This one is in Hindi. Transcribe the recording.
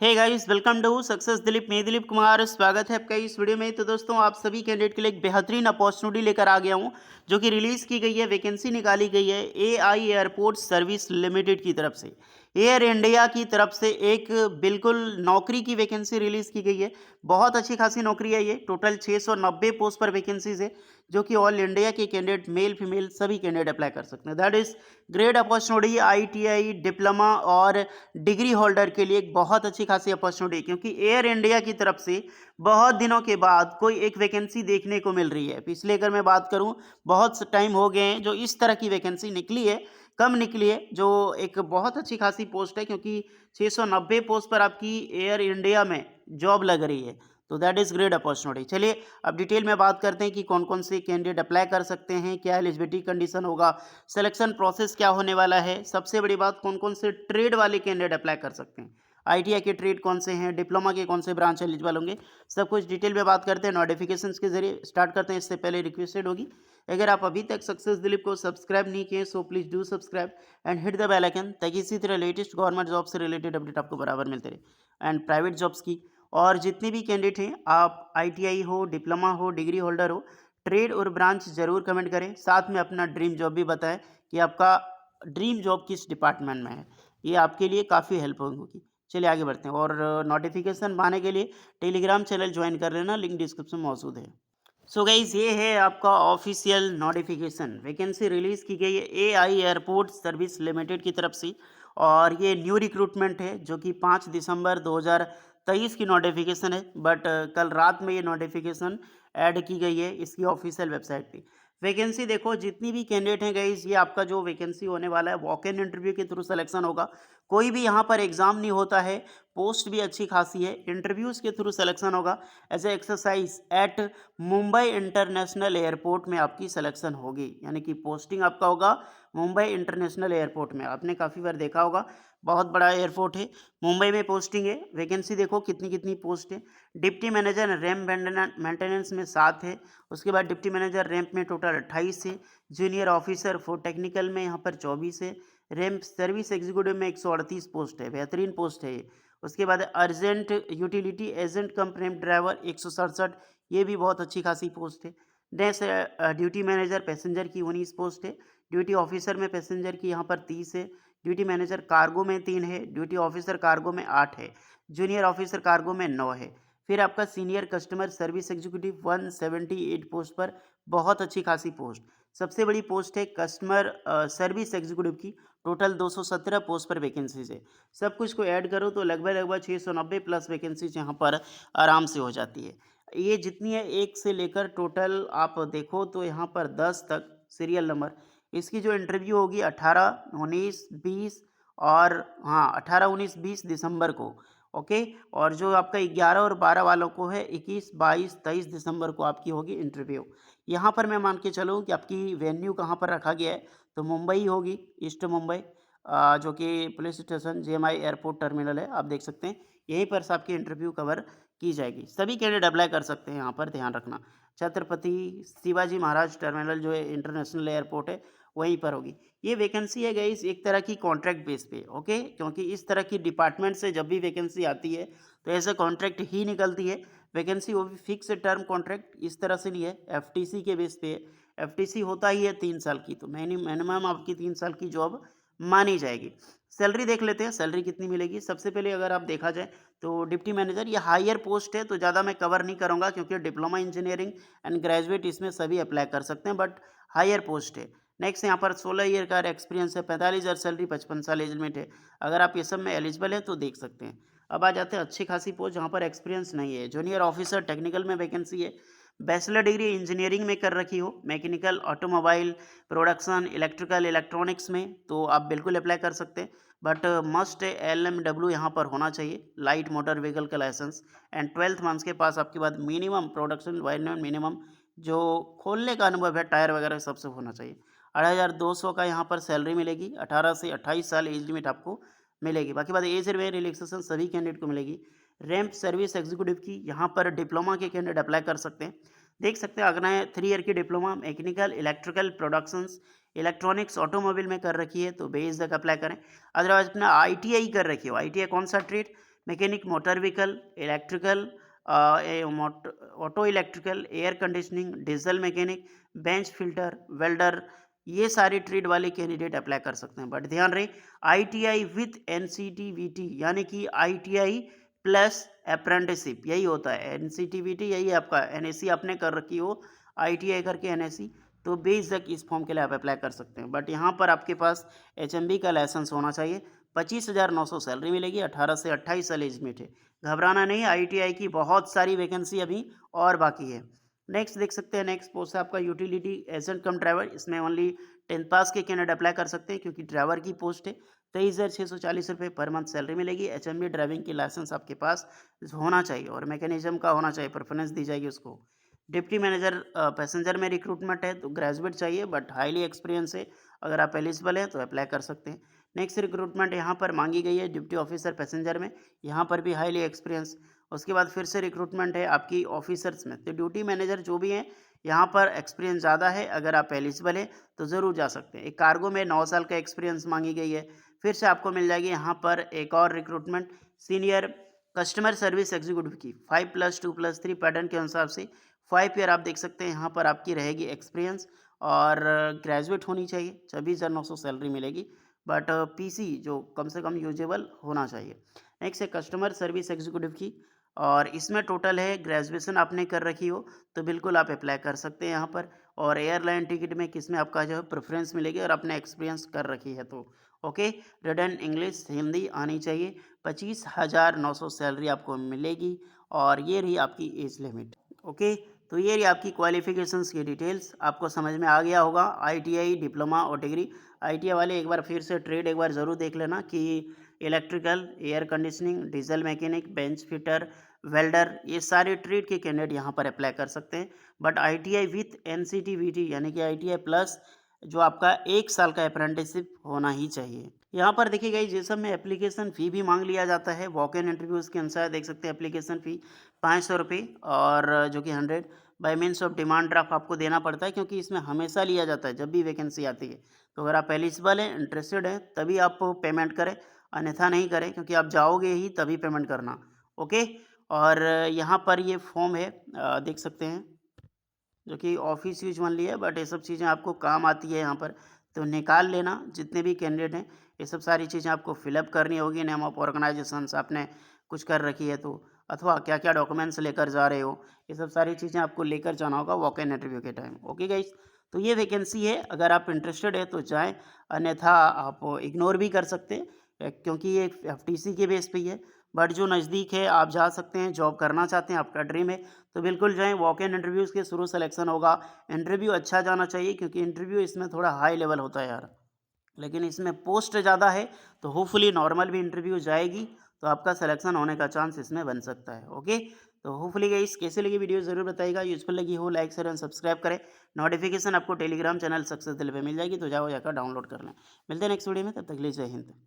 Hey guys, welcome to success Dilip. मैं दिलीप कुमार, स्वागत है आपका इस वीडियो में। तो दोस्तों, आप सभी कैंडिडेट के लिए एक बेहतरीन अपॉर्चुनिटी लेकर आ गया हूं, जो कि रिलीज़ की गई है, वैकेंसी निकाली गई है एआई एयरपोर्ट सर्विस लिमिटेड की तरफ से। एयर इंडिया की तरफ से एक बिल्कुल नौकरी की वैकेंसी रिलीज़ की गई है। बहुत अच्छी खासी नौकरी है ये। टोटल 690 पोस्ट पर वैकेंसीज है, जो कि ऑल इंडिया के कैंडिडेट, मेल फीमेल सभी कैंडिडेट अप्लाई कर सकते हैं। That is great opportunity. ITI, diploma और डिग्री होल्डर के लिए एक बहुत अच्छी खासी अपॉर्चुनिटी, क्योंकि एयर इंडिया की तरफ से बहुत दिनों के बाद कोई एक वैकेंसी देखने को मिल रही है। पिछले अगर मैं बात करूं, बहुत टाइम हो गए हैं जो इस तरह की वैकेंसी निकली है, कम निकली है, जो एक बहुत अच्छी खासी पोस्ट है, क्योंकि 690 पोस्ट पर आपकी एयर इंडिया में जॉब लग रही है। तो दैट इज़ ग्रेट अपॉर्चुनिटी। चलिए अब डिटेल में बात करते हैं कि कौन कौन से कैंडिडेट अप्लाई कर सकते हैं, क्या एलिजिबिलिटी कंडीशन होगा, सिलेक्शन प्रोसेस क्या होने वाला है। सबसे बड़ी बात, कौन कौन से ट्रेड वाले कैंडिडेट अप्लाई कर सकते हैं, आईटीआई के ट्रेड कौन से हैं, डिप्लोमा के कौन से ब्रांच एलिजिबल होंगे, सब कुछ डिटेल में बात करते हैं। नोटिफिकेशन के जरिए स्टार्ट करते हैं। इससे पहले रिक्वेस्टेड होगी, अगर आप अभी तक सक्सेस दिलीप को सब्सक्राइब नहीं किए, so please do subscribe and hit the bell icon, ताकि इसी तरह लेटेस्ट गवर्नमेंट जॉब से रिलेटेड अपडेट आपको बराबर मिलते रहे। एंड प्राइवेट जॉब्स की और जितने भी कैंडिडेट हैं, आप आईटीआई हो, डिप्लोमा हो, डिग्री होल्डर हो, ट्रेड और ब्रांच जरूर कमेंट करें। साथ में अपना ड्रीम जॉब भी बताएं कि आपका ड्रीम जॉब किस डिपार्टमेंट में है। ये आपके लिए काफ़ी हेल्प होगी। चलिए आगे बढ़ते हैं, और नोटिफिकेशन पाने के लिए टेलीग्राम चैनल ज्वाइन कर लेना, लिंक डिस्क्रिप्शन में मौजूद है। सो गाइज, ये है आपका ऑफिशियल नोटिफिकेशन। वैकेंसी रिलीज़ की गई है एआई एयरपोर्ट सर्विस लिमिटेड की तरफ से, और ये न्यू रिक्रूटमेंट है, जो कि 5 दिसंबर 2023 की नोटिफिकेशन है। बट कल रात में ये नोटिफिकेशन ऐड की गई है इसकी ऑफिशियल वेबसाइट पे। वैकेंसी देखो, जितनी भी कैंडिडेट हैं गाइज, ये आपका जो वैकेंसी होने वाला है, वॉक इन इंटरव्यू के थ्रू सिलेक्शन होगा। कोई भी यहाँ पर एग्ज़ाम नहीं होता है। पोस्ट भी अच्छी खासी है, इंटरव्यूज़ के थ्रू सिलेक्शन होगा। As a exercise at Mumbai international airport में आपकी सिलेक्शन होगी, यानी कि पोस्टिंग आपका होगा मुंबई इंटरनेशनल एयरपोर्ट में। आपने काफ़ी बार देखा होगा, बहुत बड़ा एयरपोर्ट है, मुंबई में पोस्टिंग है। वैकेंसी देखो कितनी कितनी पोस्ट है। डिप्टी मैनेजर रैम्प मेंटेनेंस में 7 है। उसके बाद डिप्टी मैनेजर रैम्प में टोटल 28 है। जूनियर ऑफिसर फॉर टेक्निकल में यहाँ पर 24 है। रैम्प सर्विस एग्जीक्यूटिव में 138 पोस्ट है, बेहतरीन पोस्ट है ये। उसके बाद अर्जेंट यूटिलिटी एजेंट कम रैम्प ड्राइवर 167, ये भी बहुत अच्छी खासी पोस्ट है। नेक्स्ट ड्यूटी मैनेजर पैसेंजर की 19 पोस्ट है। ड्यूटी ऑफिसर में पैसेंजर की यहाँ पर 30 है। ड्यूटी मैनेजर कार्गो में 3 है। ड्यूटी ऑफिसर कार्गो में 8 है। जूनियर ऑफिसर कार्गो में 9 है। फिर आपका senior customer service executive 178 post पर, बहुत अच्छी खासी पोस्ट। सबसे बड़ी पोस्ट है कस्टमर सर्विस एग्जीक्यूटिव की। टोटल 217 पोस्ट पर वैकेंसीज है। सब कुछ को ऐड करो तो लगभग लगभग 690 प्लस वैकेंसीज यहाँ पर आराम से हो जाती है। ये जितनी है, एक से लेकर टोटल आप देखो तो यहाँ पर 10 तक सीरियल नंबर। इसकी जो इंटरव्यू होगी 18, 19, 20 और हाँ 18, 19, 20 दिसंबर को। ओके। और जो आपका 11 और 12 वालों को है, 21, 22, 23 दिसंबर को आपकी होगी इंटरव्यू। यहाँ पर मैं मान के चलूँ कि आपकी वेन्यू कहाँ पर रखा गया है, तो मुंबई होगी, ईस्ट मुंबई, जो कि police station JMI airport terminal है, आप देख सकते हैं। यहीं पर से आपकी इंटरव्यू कवर की जाएगी। सभी कैंडिडेट अप्लाई कर सकते हैं, यहाँ पर ध्यान रखना। छत्रपति शिवाजी महाराज टर्मिनल जो है इंटरनेशनल एयरपोर्ट है, वहीं पर होगी। ये वैकेंसी है गाइस एक तरह की कॉन्ट्रैक्ट बेस पे। ओके, क्योंकि इस तरह की डिपार्टमेंट से जब भी वैकेंसी आती है, तो ऐसे कॉन्ट्रैक्ट ही निकलती है। वैकेंसी वो भी फिक्स टर्म कॉन्ट्रैक्ट इस तरह से नहीं है, एफटीसी के बेस पे है। एफटीसी होता ही है 3 साल की, तो मिनिमम आपकी 3 साल की जॉब मानी जाएगी। सैलरी देख लेते हैं, सैलरी कितनी मिलेगी। सबसे पहले अगर आप देखा जाए, तो डिप्टी मैनेजर ये हायर पोस्ट है, तो ज़्यादा मैं कवर नहीं करूँगा, क्योंकि डिप्लोमा इंजीनियरिंग एंड ग्रेजुएट इसमें सभी अप्लाई कर सकते हैं, बट हायर पोस्ट है। नेक्स्ट यहाँ पर 16 ईयर का एक्सपीरियंस है, 45,000 सैलरी, 55 साल एज लिमिट है। अगर आप ये सब में एलिजिबल है तो देख सकते हैं। अब आ जाते हैं अच्छी खासी पोस्ट जहाँ पर एक्सपीरियंस नहीं है। जूनियर ऑफिसर टेक्निकल में वैकेंसी है। बैचलर डिग्री इंजीनियरिंग में कर रखी हो, mechanical, automobile, production, electrical, electronics में, तो आप बिल्कुल अप्लाई कर सकते हैं। बट मस्ट LMW यहाँ पर होना चाहिए, लाइट मोटर व्हीकल का लाइसेंस, एंड 12th मंथ्स के पास आपके बाद मिनिमम प्रोडक्शन वाइनमेंट, मिनिमम जो खोलने का अनुभव है टायर वगैरह सबसे होना चाहिए। 8,200 का यहाँ पर सैलरी मिलेगी। 18 से 28 साल एज लिमिट आपको मिलेगी। बाकी बात एज में रिलैक्सेशन सभी कैंडिडेट को मिलेगी। रैंप सर्विस एग्जीक्यूटिव की यहाँ पर डिप्लोमा के कैंडिडेट अप्लाई कर सकते हैं। देख सकते हैं, अगर 3 ईयर की diploma mechanical, electrical, productions, electronics, automobile में कर रखी है, तो बेझिझक अप्लाई करें। अदरवाइज अपना ITI कर रखी हो, ITI कौन सा trade, mechanic motor vehicle, electrical, auto electrical, air conditioning, diesel mechanic, bench filter, welder, ये सारे ट्रेड वाले कैंडिडेट अप्लाई कर सकते हैं। बट ध्यान रहे, आईटीआई विथ एनसीटीवीटी यानी कि आईटीआई प्लस अप्रेंटिसशिप यही होता है। एनसीटीवीटी यही है आपका, एनएससी आपने कर रखी हो, आईटीआई करके एनएससी, तो बेशक इस फॉर्म के लिए आप अप्लाई कर सकते हैं। बट यहाँ पर आपके पास एचएमबी का लाइसेंस होना चाहिए। 25,900 सैलरी मिलेगी, 18 से 28 साल एज लिमिट है। घबराना नहीं, आईटीआई की बहुत सारी वैकेंसी अभी और बाकी है। नेक्स्ट देख सकते हैं, नेक्स्ट पोस्ट है आपका यूटिलिटी एजेंट कम ड्राइवर। इसमें ओनली 10th पास के कैंडिडेट अप्लाई कर सकते हैं क्योंकि ड्राइवर की पोस्ट है। 23,640 रुपये पर मंथ सैलरी मिलेगी। एचएमबी ड्राइविंग की लाइसेंस आपके पास होना चाहिए और मैकेनिज्म का होना चाहिए, प्रेफरेंस दी जाएगी उसको। डिप्टी मैनेजर पैसेंजर में रिक्रूटमेंट है तो ग्रेजुएट चाहिए बट हाईली एक्सपीरियंस है। अगर आप एलिजिबल हैं तो अप्लाई कर सकते हैं। नेक्स्ट रिक्रूटमेंट यहाँ पर मांगी गई है डिप्टी ऑफिसर पैसेंजर में, यहाँ पर भी हाईली एक्सपीरियंस। उसके बाद फिर से रिक्रूटमेंट है आपकी ऑफिसर्स में, तो ड्यूटी मैनेजर जो भी हैं यहाँ पर एक्सपीरियंस ज़्यादा है। अगर आप एलिजिबल हैं तो ज़रूर जा सकते हैं। एक कार्गो में 9 साल का एक्सपीरियंस मांगी गई है। फिर से आपको मिल जाएगी यहाँ पर एक और recruitment senior customer service executive की 5+2+3 पैटर्न के अनुसार से 5 ईयर आप देख सकते हैं यहाँ पर आपकी रहेगी एक्सपीरियंस और ग्रेजुएट होनी चाहिए। 26,900 सैलरी मिलेगी बट पीसी जो कम से कम यूजेबल होना चाहिए। नेक्स्ट है कस्टमर सर्विस एग्जीक्यूटिव की और इसमें टोटल है ग्रेजुएशन आपने कर रखी हो तो बिल्कुल आप अप्लाई कर सकते हैं यहाँ पर। और एयरलाइन टिकट में किसमें आपका जो है प्रेफरेंस मिलेगी और आपने एक्सपीरियंस कर रखी है तो ओके। रिटन इंग्लिश हिंदी आनी चाहिए। 25,900 सैलरी आपको मिलेगी और ये रही आपकी एज लिमिट। ओके, तो ये रही आपकी क्वालिफिकेशंस की डिटेल्स, आपको समझ में आ गया होगा। आईटीआई डिप्लोमा और डिग्री, आईटीआई वाले एक बार फिर से ट्रेड एक बार ज़रूर देख लेना कि electrical, air conditioning, diesel mechanic, bench fitter, welder, ये सारे ट्रेड के कैंडिडेट यहाँ पर अप्लाई कर सकते हैं। बट आईटीआई विथ एनसीटीवीटी यानी कि आईटीआई प्लस जो आपका 1 साल का अप्रेंटिसशिप होना ही चाहिए। यहाँ पर देखिएगा ये सब में एप्लीकेशन फ़ी भी मांग लिया जाता है। वॉक इन इंटरव्यूज़ के अनुसार देख सकते हैं एप्लीकेशन फ़ी 500 रुपये और जो कि 100 bye means of demand draft आपको देना पड़ता है क्योंकि इसमें हमेशा लिया जाता है जब भी वैकेंसी आती है। तो अगर आप एलिजिबल हैं, इंटरेस्टेड हैं तभी आप पेमेंट करें, अन्यथा नहीं करें क्योंकि आप जाओगे ही तभी पेमेंट करना। ओके, और यहाँ पर ये फॉर्म है देख सकते हैं जो कि ऑफिस यूज ओनली है बट ये सब चीज़ें आपको काम आती है यहाँ पर, तो निकाल लेना। जितने भी कैंडिडेट हैं ये सब सारी चीज़ें आपको फिलअप करनी होगी। नेम ऑफ ऑर्गेनाइजेशंस आपने कुछ कर रखी है तो, अथवा क्या क्या डॉक्यूमेंट्स लेकर जा रहे हो, ये सब सारी चीज़ें आपको लेकर जाना होगा वॉक इन इंटरव्यू के टाइम। ओके गाइस, तो ये वैकेंसी है, अगर आप इंटरेस्टेड है तो जाएँ, अन्यथा आप इग्नोर भी कर सकते हैं क्योंकि ये एफटीसी के बेस पे ही है। बट जो नज़दीक है आप जा सकते हैं, जॉब करना चाहते हैं, आपका ड्रीम है तो बिल्कुल जाएँ। वॉक इन इंटरव्यूज़ के थ्रू सिलेक्शन होगा। इंटरव्यू अच्छा जाना चाहिए क्योंकि इंटरव्यू इसमें थोड़ा हाई लेवल होता है यार, लेकिन इसमें पोस्ट ज़्यादा है तो होपफुली नॉर्मल भी इंटरव्यू जाएगी तो आपका सिलेक्शन होने का चांस इसमें बन सकता है। ओके, तो होपफुली गाइस कैसे लगी वीडियो ज़रूर बताइएगा। यूजफुल लगी हो लाइक शेयर एंड सब्सक्राइब करें। नोटिफिकेशन आपको टेलीग्राम चैनल सक्सेस दिल पे मिल जाएगी तो जाओ जाकर डाउनलोड कर लें। मिलते हैं नेक्स्ट वीडियो में, तब तक के लिए जय हिंद।